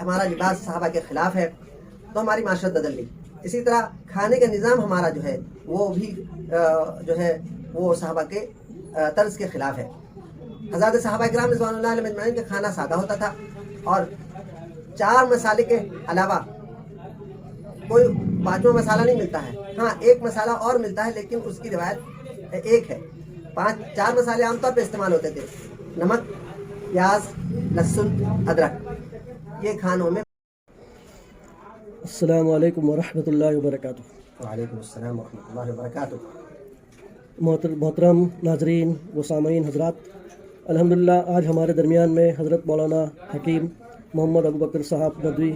ہمارا لباس صحابہ کے خلاف ہے تو ہماری معاشرت بدل گئی. اسی طرح کھانے کا نظام ہمارا جو ہے وہ بھی جو ہے وہ صحابہ کے طرز کے خلاف ہے. حضرات صحابہ کرام رضوان اللہ علیہم اجمعین کا کھانا سادہ ہوتا تھا اور 4 مسالے کے علاوہ کوئی 5واں مسالہ نہیں ملتا ہے. ہاں ایک مسالہ اور ملتا ہے لیکن اس کی روایت ایک ہے. 4 مسالے عام طور پہ استعمال ہوتے تھے: نمک، پیاز، لہسن، ادرک. یہ کھانوں میں. السلام علیکم ورحمۃ اللہ وبرکاتہ. وعلیکم السلام ورحمۃ اللہ وبرکاتہ. محترم ناظرین و سامعین حضرات، الحمدللہ آج ہمارے درمیان میں حضرت مولانا حکیم محمد ابوبکر صاحب ندوی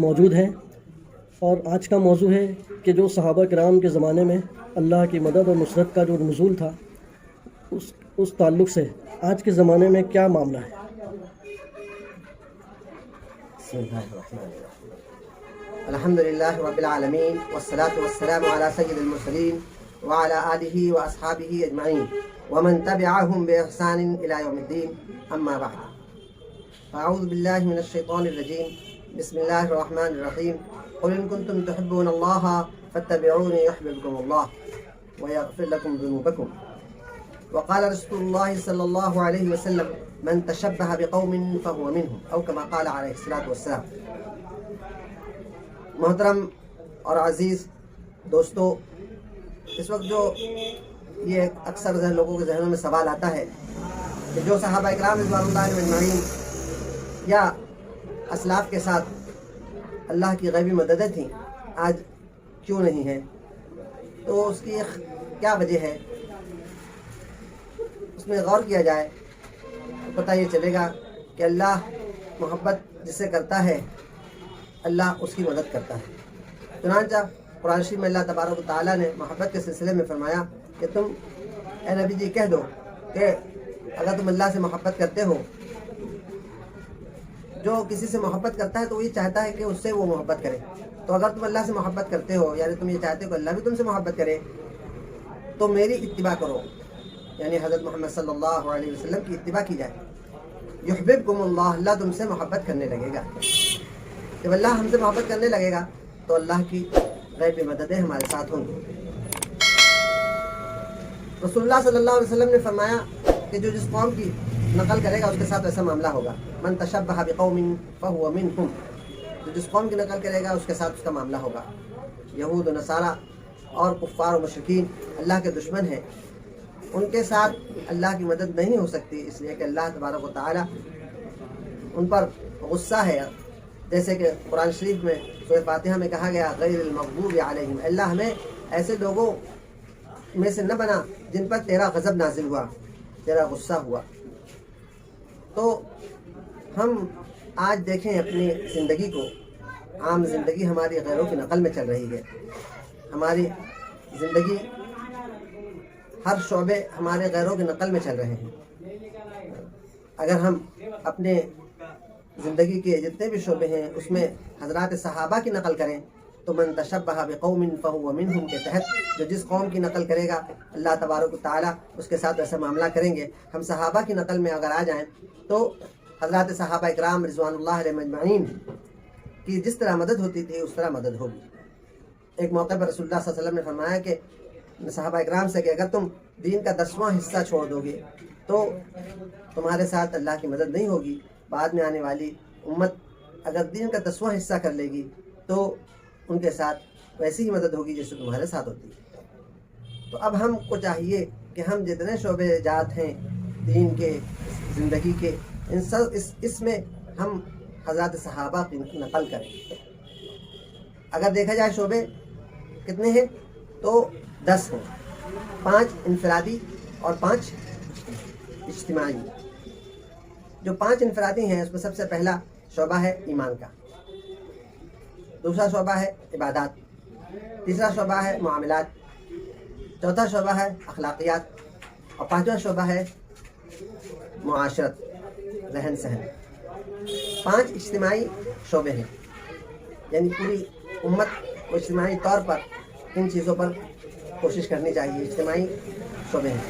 موجود ہیں، اور آج کا موضوع ہے کہ جو صحابہ کرام کے زمانے میں اللہ کی مدد اور نصرت کا جو نزول تھا اس تعلق سے آج کے زمانے میں کیا معاملہ ہے. بسم اللہ الرحمن الرحیم. الحمدللہ رب العالمین والصلاة والسلام علی سید المرسلین وعلى آلہ واصحابہ اجمعین ومن تبعهم بإحسان إلى يوم الدین. اما بعد، اعوذ باللہ من الشیطان الرجیم. بسم اللہ الرحمن الرحیم. قل ان کنتم تحبون اللہ فاتبعونی یحببکم اللہ ویغفر لکم ذنوبکم. وقال رسول اللہ صلی اللہ علیہ وسلم من تشبہ بقوم فهو منهم، او کما قال علیہ الصلاۃ والسلام. محترم اور عزیز دوستو، اس وقت جو یہ اکثر لوگوں کے ذہنوں میں سوال آتا ہے کہ جو صحابہ کرام رضوان اللہ علیہم اجمعین یا اسلاف کے ساتھ اللہ کی غیبی مددیں تھیں آج کیوں نہیں ہیں، تو اس کی کیا وجہ ہے. اس میں غور کیا جائے تو پتہ یہ چلے گا کہ اللہ محبت جس سے کرتا ہے اللہ اس کی مدد کرتا ہے. چنانچہ قرآن شریف میں اللہ تبارک و تعالیٰ نے محبت کے سلسلے میں فرمایا کہ تم اے نبی جی کہہ دو کہ اگر تم اللہ سے محبت کرتے ہو، جو کسی سے محبت کرتا ہے تو وہ یہ چاہتا ہے کہ اس سے وہ محبت کرے. تو اگر تم اللہ سے محبت کرتے ہو، یعنی تم یہ چاہتے ہو کہ اللہ بھی تم سے محبت کرے، تو میری اتباع کرو، یعنی حضرت محمد صلی اللہ علیہ وسلم کی اتباع کی جائے. یحببکم اللہ، اللہ تم سے محبت کرنے لگے گا. جب اللہ ہم سے محبت کرنے لگے گا تو اللہ کی غیبی مددیں ہمارے ساتھ ہوں گی. رسول اللہ صلی اللہ علیہ وسلم نے فرمایا کہ جو جس قوم کی نقل کرے گا اس کے ساتھ ویسا معاملہ ہوگا. من تشبہ بقوم فہو منہم، جو جس قوم کی نقل کرے گا اس کے ساتھ اس کا معاملہ ہوگا. یہود و نصارہ اور کفار و مشرکین اللہ کے دشمن ہیں، ان کے ساتھ اللہ کی مدد نہیں ہو سکتی، اس لیے کہ اللہ تبارک و تعالی ان پر غصہ ہے. جیسے کہ قرآن شریف میں سورہ فاتحہ میں کہا گیا غیر المغضوب علیہم، اللہ ہمیں ایسے لوگوں میں سے نہ بنا جن پر تیرا غضب نازل ہوا، تیرا غصہ ہوا. تو ہم آج دیکھیں اپنی زندگی کو، عام زندگی ہماری غیروں کی نقل میں چل رہی ہے. ہماری زندگی ہر شعبے ہمارے غیروں کی نقل میں چل رہے ہیں. اگر ہم اپنے زندگی کے جتنے بھی شعبے ہیں اس میں حضرات صحابہ کی نقل کریں تو من تشبہ بقوم فہو منہم کے تحت جو جس قوم کی نقل کرے گا اللہ تبارک و تعالیٰ اس کے ساتھ ایسا معاملہ کریں گے. ہم صحابہ کی نقل میں اگر آ جائیں تو حضرات صحابہ اکرام رضوان اللہ علیہم اجمعین کی جس طرح مدد ہوتی تھی اس طرح مدد ہوگی. ایک موقع پر رسول اللہ صلی اللہ علیہ وسلم نے فرمایا کہ صحابہ اکرام سے کہ اگر تم دین کا 10واں حصہ چھوڑ دو گے تو تمہارے ساتھ اللہ کی مدد نہیں ہوگی. بعد میں آنے والی امت اگر دین کا 10واں حصہ کر لے گی تو ان کے ساتھ ویسی ہی مدد ہوگی جیسے تمہارے ساتھ ہوتی ہے. تو اب ہم کو چاہیے کہ ہم جتنے شعبے جات ہیں دین کے، زندگی کے، ان سب اس میں ہم حضرات صحابہ کی نقل کریں. اگر دیکھا جائے شعبے کتنے ہیں تو 10 ہیں، 5 انفرادی اور 5 اجتماعی. جو 5 انفرادی ہیں اس میں سب سے پہلا شعبہ ہے ایمان کا، دوسرا شعبہ ہے عبادات، تیسرا شعبہ ہے معاملات، چوتھا شعبہ ہے اخلاقیات، اور 5واں شعبہ ہے معاشرت، رہن سہن. 5 اجتماعی شعبے ہیں، یعنی پوری امت کو اجتماعی طور پر ان چیزوں پر کوشش کرنی چاہیے. اجتماعی شعبے ہیں،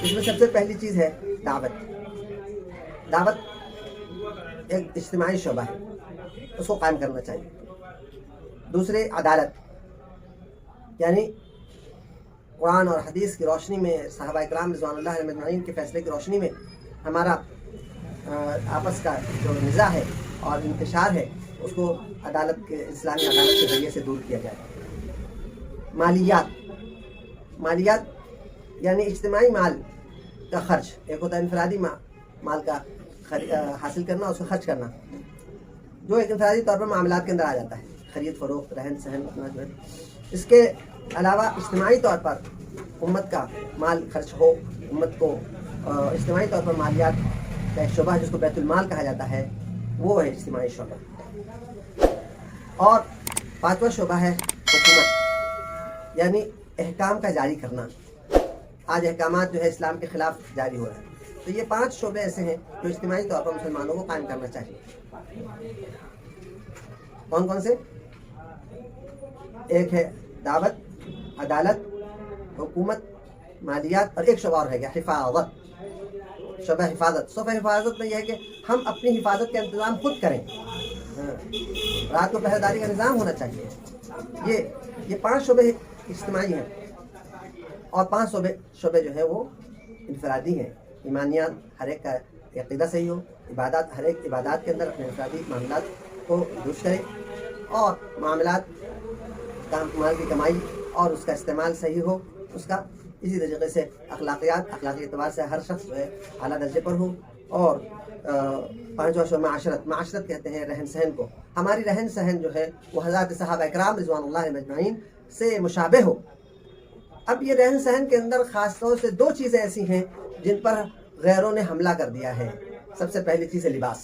اس میں سب سے پہلی چیز ہے دعوت. دعوت ایک اجتماعی شعبہ ہے، اس کو قائم کرنا چاہیے. دوسرے عدالت، یعنی قرآن اور حدیث کی روشنی میں، صحابہ کرام رضوان اللہ علیہ مجمعین کے فیصلے کی روشنی میں ہمارا آپس کا جو نزاع ہے اور انتشار ہے اس کو عدالت کے، اسلامی عدالت کے ذریعے سے دور کیا جائے. مالیات یعنی اجتماعی مال کا خرچ. ایک ہوتا ہے انفرادی مال کا حاصل کرنا، اس کو خرچ کرنا، جو ایک انفرادی طور پر معاملات کے اندر آ جاتا ہے، خرید فروخت، رہن سہن اپنا جو ہے. اس کے علاوہ اجتماعی طور پر امت کا مال خرچ ہو، امت کو اجتماعی طور پر مالیات کا ایک شعبہ ہے جس کو بیت المال کہا جاتا ہے، وہ ہے اجتماعی شعبہ. اور پانچواں شعبہ ہے حکومت، یعنی احکام کا جاری کرنا. آج احکامات جو ہے اسلام کے خلاف جاری ہو رہے ہیں. تو یہ 5 شعبے ایسے ہیں جو اجتماعی طور پر مسلمانوں کو قائم کرنا چاہیے. کون کون سے؟ ایک ہے دعوت، عدالت، حکومت، مالیات، اور ایک شعبہ اور ہے گیا حفاظت. شعبہ حفاظت. شعبہ حفاظت میں یہ ہے کہ ہم اپنی حفاظت کا انتظام خود کریں. رات کو پہرےداری کا نظام ہونا چاہیے. یہ 5 شعبے اجتماعی ہیں اور 5 شعبے جو ہے وہ انفرادی ہیں. ایمانیات، ہر ایک کا عقیدہ صحیح ہو. عبادات، ہر ایک عبادات کے اندر اپنے انفرادی معاملات کو درست کرے. اور معاملات، مال کی کمائی اور اس کا استعمال صحیح ہو اس کا. اسی طریقے سے اخلاقیات، اخلاقی اعتبار سے ہر شخص جو ہے اعلیٰ درجے پر ہو. اور 5واں شعبہ معاشرت. معاشرت کہتے ہیں رہن سہن کو. ہماری رہن سہن جو ہے وہ حضرات صحابہ کرام رضوان اللہ علیہ مجمعین سے مشابہ ہو. اب یہ رہن سہن کے اندر خاص طور سے 2 چیزیں ایسی ہیں جن پر غیروں نے حملہ کر دیا ہے. سب سے پہلی چیز ہے لباس،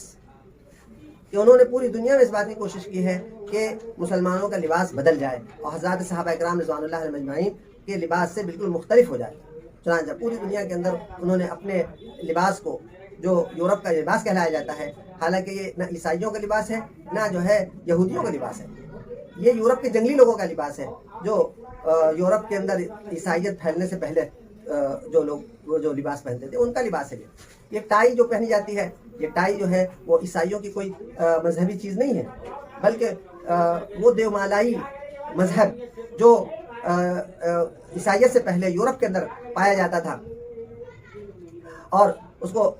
کہ انہوں نے پوری دنیا میں اس بات کی کوشش کی ہے کہ مسلمانوں کا لباس بدل جائے اور حضرات صحابہ کرام رضوان اللہ علیہ مجمعین کے لباس سے بالکل مختلف ہو جائے. چنانچہ پوری دنیا کے اندر انہوں نے اپنے لباس کو، جو یورپ کا لباس کہلایا جاتا ہے، حالانکہ یہ نہ عیسائیوں کا لباس ہے نہ جو ہے یہودیوں کا لباس ہے. یہ یورپ کے جنگلی لوگوں کا لباس ہے جو یورپ کے اندر عیسائیت پھیلنے سے پہلے جو لوگ وہ جو لباس پہنتے تھے ان کا لباس ہے. یہ ٹائی جو پہنی جاتی ہے، یہ ٹائی جو ہے وہ عیسائیوں کی کوئی مذہبی چیز نہیں ہے، بلکہ وہ دیومالائی مذہب جو عیسائیت سے پہلے یورپ کے اندر پایا جاتا تھا، اور اس کو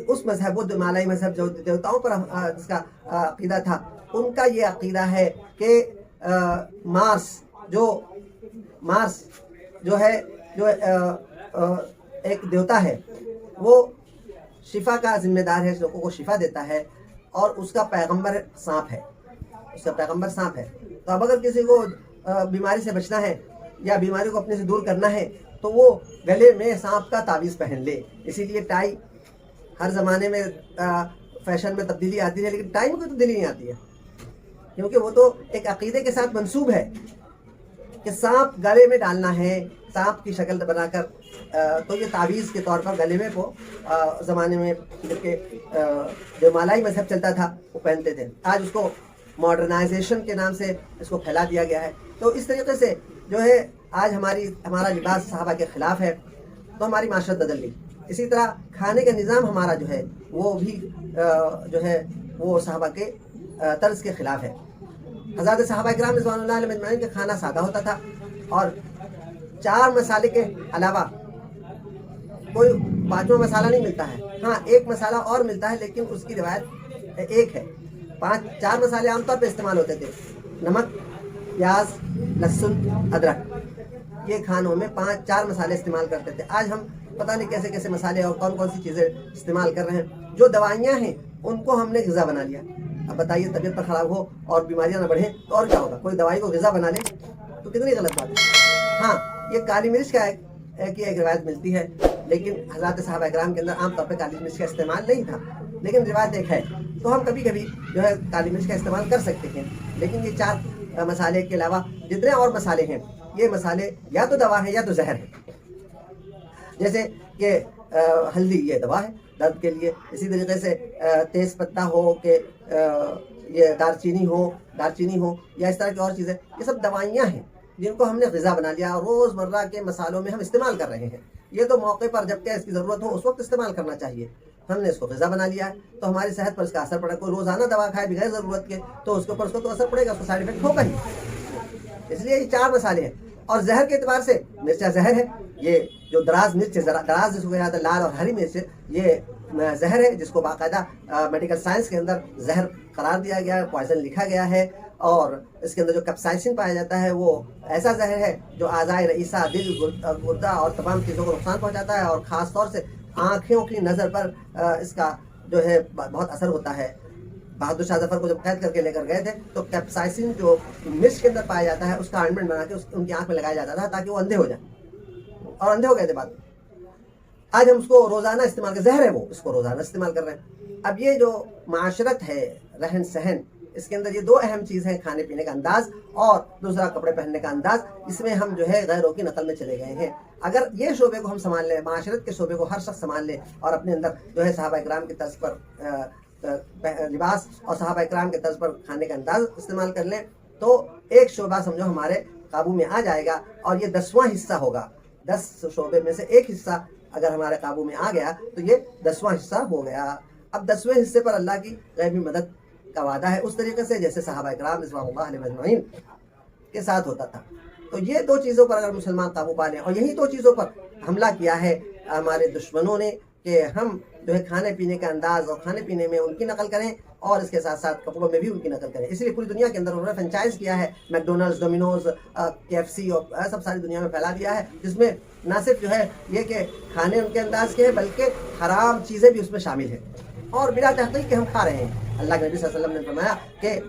اس مذہب، وہ دیومالائی مذہب جو دیوتاؤں پر جس کا عقیدہ تھا، ان کا یہ عقیدہ ہے کہ مارس جو ہے جو ایک دیوتا ہے، وہ شفا کا ذمہ دار ہے، لوگوں کو شفا دیتا ہے، اور اس کا پیغمبر سانپ ہے. تو اب اگر کسی کو بیماری سے بچنا ہے یا بیماری کو اپنے سے دور کرنا ہے تو وہ گلے میں سانپ کا تعویذ پہن لے. اسی لیے ٹائی ہر زمانے میں فیشن میں تبدیلی آتی ہے، لیکن ٹائی میں کوئی تبدیلی نہیں آتی ہے، کیونکہ وہ تو ایک عقیدے کے ساتھ منسوب ہے کہ سانپ گلے میں ڈالنا ہے، سانپ کی شکل بنا کر. تو یہ تعویذ کے طور پر گلے میں کو زمانے میں جبکہ جو مالائی مذہب چلتا تھا وہ پہنتے تھے. آج اس کو ماڈرنائزیشن کے نام سے اس کو پھیلا دیا گیا ہے. تو اس طریقے سے جو ہے آج ہمارا لباس صحابہ کے خلاف ہے تو ہماری معاشرت بدل گئی. اسی طرح کھانے کا نظام ہمارا جو ہے وہ بھی جو ہے وہ صحابہ کے طرز کے خلاف ہے. حضرات صحابہ کرام رضوان اللہ علیہ مجمعین کا کھانا سادہ ہوتا تھا اور 4 مسالے کے علاوہ کوئی 5واں مسالہ نہیں ملتا ہے. ہاں ایک مسالہ اور ملتا ہے لیکن اس کی روایت ایک ہے. 4 مسالے عام طور پہ استعمال ہوتے تھے: نمک، پیاز، لہسن، ادرک. یہ کھانوں میں 4 مسالے استعمال کرتے تھے. آج ہم پتہ نہیں کیسے کیسے مسالے اور کون کون سی چیزیں استعمال کر رہے ہیں. جو دوائیاں ہیں ان کو ہم نے غذا بنا لیا. اب بتائیے طبیعت پر خراب ہو اور بیماریاں نہ بڑھیں تو اور کیا ہوگا؟ کوئی دوائی کو غذا بنا لے تو کتنی غلط بات ہے. ہاں یہ کالی مرچ کا ایک روایت ملتی ہے، لیکن حضرات صحابہ کرام کے اندر عام طور پہ کالی مرچ کا استعمال نہیں تھا، لیکن روایت ایک ہے. تو ہم کبھی کبھی جو ہے کالی مرچ کا استعمال کر سکتے ہیں. لیکن یہ 4 مسالے کے علاوہ جتنے اور مسالے ہیں یہ مسالے یا تو دوا ہیں یا تو زہر ہے. جیسے کہ ہلدی یہ دوا ہے درد کے لیے. اسی طریقے سے تیز پتہ ہو کہ یہ دارچینی ہو یا اس طرح کی اور چیزیں، یہ سب دوائیاں ہیں جن کو ہم نے غذا بنا لیا اور روزمرہ کے مسالوں میں ہم استعمال کر رہے ہیں. یہ تو موقع پر جب کہ اس کی ضرورت ہو اس وقت استعمال کرنا چاہیے. ہم نے اس کو غذا بنا لیا ہے تو ہماری صحت پر اس کا اثر پڑا. کوئی روزانہ دوا کھائے بغیر ضرورت کے تو اس کے اوپر اس کو تو اثر پڑے گا, اس کو سائڈ افیکٹ ہوگا ہی. اس لیے یہ 4 مسالے ہیں. اور زہر کے اعتبار سے مرچا زہر ہے. یہ جو دراز مرچ ہے, دراز جس کو کہا جاتا ہے, لال اور ہری مرچ, یہ زہر ہے جس کو باقاعدہ میڈیکل سائنس کے اندر زہر قرار دیا گیا ہے, پوائزن لکھا گیا ہے. اور اس کے اندر جو کیپسائسن پایا جاتا ہے وہ ایسا زہر ہے جو اعضائے رئیسہ, دل, گردہ اور تمام چیزوں کو نقصان پہنچاتا ہے, اور خاص طور سے آنکھوں کی نظر پر اس کا جو ہے بہت اثر ہوتا ہے. بہادر شاہ ظفر کو جب قید کر کے لے کر گئے تھے تو کیپسائسن جو مرچ کے اندر پایا جاتا ہے اس کا آئنٹمنٹ بنا کے ان کی آنکھ میں لگایا جاتا تھا تاکہ وہ اندھے ہو جائیں, اور اندھے ہو گئے تھے بعد میں. آج ہم اس کو روزانہ استعمال کر, زہر ہے وہ, اس کو روزانہ استعمال کر رہے ہیں. اب یہ جو معاشرت ہے, رہن سہن, اس کے اندر یہ 2 اہم چیز ہیں, کھانے پینے کا انداز اور دوسرا کپڑے پہننے کا انداز. اس میں ہم جو ہے غیروں کی نقل میں چلے گئے ہیں. اگر یہ شعبے کو ہم سنبھال لیں, معاشرت کے شعبے کو ہر شخص سنبھال لے اور اپنے اندر جو ہے صحابہ اکرام کی طرز پر لباس اور صحابہ اکرام کے طرز پر کھانے کا انداز استعمال کر لیں, تو ایک شعبہ سمجھو ہمارے قابو میں آ جائے گا, اور یہ 10واں حصہ ہوگا. 10 شعبے میں سے ایک حصہ اگر ہمارے قابو میں آ گیا تو یہ 10واں حصہ ہو گیا. اب 10ویں حصے پر اللہ کی غیبی مدد کا وعدہ ہے, اس طریقے سے جیسے صحابہ اکرام رضوان اللہ علیہم اجمعین کے ساتھ ہوتا تھا. تو یہ 2 چیزوں پر اگر مسلمان قابو پا لیں, اور یہی 2 چیزوں پر حملہ کیا ہے ہمارے دشمنوں نے کہ ہم جو ہے کھانے پینے کا انداز اور کھانے پینے میں ان کی نقل کریں, اور اس کے ساتھ ساتھ کپڑوں میں بھی ان کی نقل کریں. اس لیے پوری دنیا کے اندر انہوں نے فرنچائز کیا ہے, میکڈونلڈز, ڈومینوز, KFC اور سب ساری دنیا میں پھیلا دیا ہے, جس میں نہ صرف جو ہے یہ کہ کھانے ان کے انداز کے ہیں بلکہ حرام چیزیں بھی اس میں شامل ہیں, اور بلا تحقیق کہ ہم کھا رہے ہیں. اللہ کے نبی صلی اللہ علیہ وسلم نے فرمایا کہ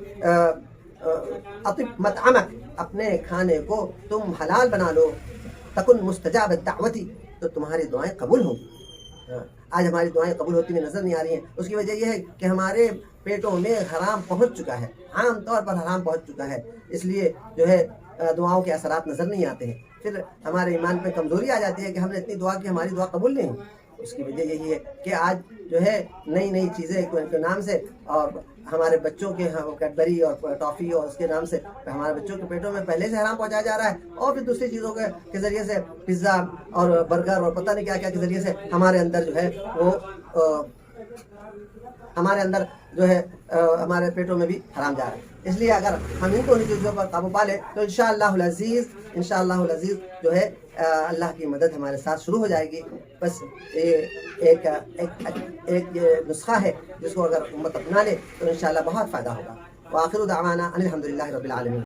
اطب مطعمک, اپنے کھانے کو تم حلال بنا لو, تکن مستجاب الدعوتی, تو تمہاری دعائیں قبول ہوں گی. آج ہماری دعائیں قبول ہوتی ہوئی نظر نہیں آ رہی ہیں. اس کی وجہ یہ ہے کہ ہمارے پیٹوں میں حرام پہنچ چکا ہے, عام طور پر حرام پہنچ چکا ہے, اس لیے جو ہے دعاؤں کے اثرات نظر نہیں آتے ہیں. پھر ہمارے ایمان پہ کمزوری آ جاتی ہے کہ ہم نے اتنی دعا کی, ہماری دعا قبول نہیں ہوئی. اس کی وجہ یہی ہے کہ آج جو ہے نئی چیزیں کے نام سے, اور ہمارے بچوں کے کیڈبری اور ٹافی اور اس کے نام سے ہمارے بچوں کے پیٹوں میں پہلے سے حرام پہنچایا جا رہا ہے, اور پھر دوسری چیزوں کے ذریعے سے پزا اور برگر اور پتہ نہیں کیا کیا کے ذریعے سے ہمارے اندر جو ہے وہ ہمارے اندر جو ہے ہمارے پیٹوں میں بھی حرام جا رہا ہے. اس لیے اگر ہم ان دونوں چیزوں پر قابو پا لیں تو انشاءاللہ العزیز جو ہے اللہ کی مدد ہمارے ساتھ شروع ہو جائے گی. بس ایک نسخہ ہے جس کو اگر امت اپنا لے تو انشاءاللہ بہت فائدہ ہوگا. وآخر دعوانا ان الحمدللہ رب العالمین.